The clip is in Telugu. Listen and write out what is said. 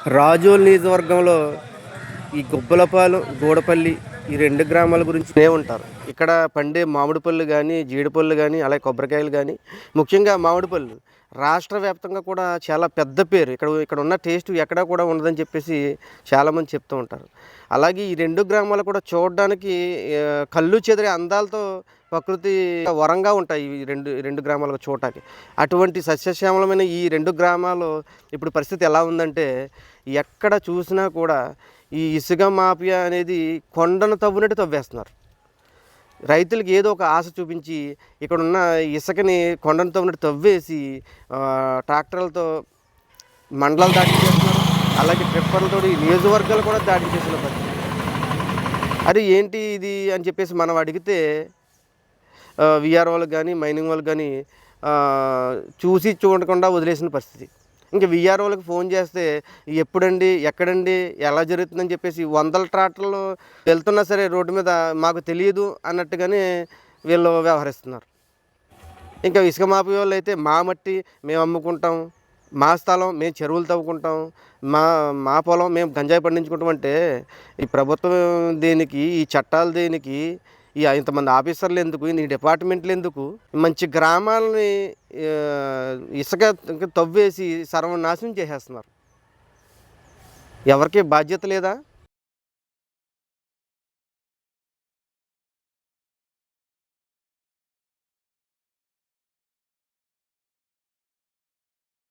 రాజోల్ నియోజకవర్గంలో ఈ గుబ్బలపాలెం, గూడపల్లి ఈ 2 గ్రామాల గురించి ఉంటారు. ఇక్కడ పండే మామిడి పళ్ళు గానీ, జీడి పళ్ళు గానీ, అలాగే కొబ్బరికాయలు గానీ, ముఖ్యంగా మామిడి పళ్ళు రాష్ట్ర వ్యాప్తంగా కూడా చాలా పెద్ద పేరు. ఇక్కడున్న టేస్ట్ ఎక్కడా కూడా ఉండదని చెప్పేసి చాలామంది చెప్తూ ఉంటారు. అలాగే ఈ 2 గ్రామాలు కూడా చూడడానికి కళ్ళు చెదిరే అందాలతో ప్రకృతి వరంగా ఉంటాయి. ఈ 2 గ్రామాలు చూడటానికి. అటువంటి సస్యశ్యామలమైన ఈ 2 గ్రామాలు ఇప్పుడు పరిస్థితి ఎలా ఉందంటే, ఎక్కడ చూసినా కూడా ఈ ఇసుక మాఫియా అనేది కొండను తవ్వినట్టు తవ్వేస్తున్నారు. రైతులకి ఏదో ఒక ఆశ చూపించి ఇక్కడున్న ఇసుకని కొండను తవ్వినట్టు తవ్వేసి ట్రాక్టర్లతో మండలాలు దాటించేస్తున్నారు. అలాగే ట్రిప్పర్లతో ఈ నియోజకవర్గాలు కూడా దాటించేసిన పరిస్థితి. అది ఏంటి ఇది అని చెప్పేసి మనం అడిగితే విఆర్ వాళ్ళకి కానీ, మైనింగ్ వాళ్ళకి కానీ చూసి చూడకుండా వదిలేసిన పరిస్థితి. ఇంక విఆర్ వాళ్ళకి ఫోన్ చేస్తే ఎప్పుడండి, ఎక్కడండి, ఎలా జరుగుతుందని చెప్పేసి వందల ట్రాక్టర్లు వెళ్తున్నా సరే రోడ్డు మీద మాకు తెలియదు అన్నట్టుగానే వీళ్ళు వ్యవహరిస్తున్నారు. ఇంకా ఇసుక మాఫియా వాళ్ళు అయితే మా మట్టి మేము అమ్ముకుంటాం, మా స్థలం మేము చెరువులు తవ్వుకుంటాం, మా మా పొలం మేము గంజాయి పండించుకుంటాం అంటే ఈ ప్రభుత్వం దేనికి, ఈ చట్టాలు దేనికి, ఇంతమంది ఆఫీసర్లు ఎందుకు, ఈ డిపార్ట్మెంట్లు ఎందుకు, మంచి గ్రామాలని ఇసుక తవ్వేసి సర్వనాశనం చేసేస్తున్నారు. ఎవరికి బాధ్యత లేదా?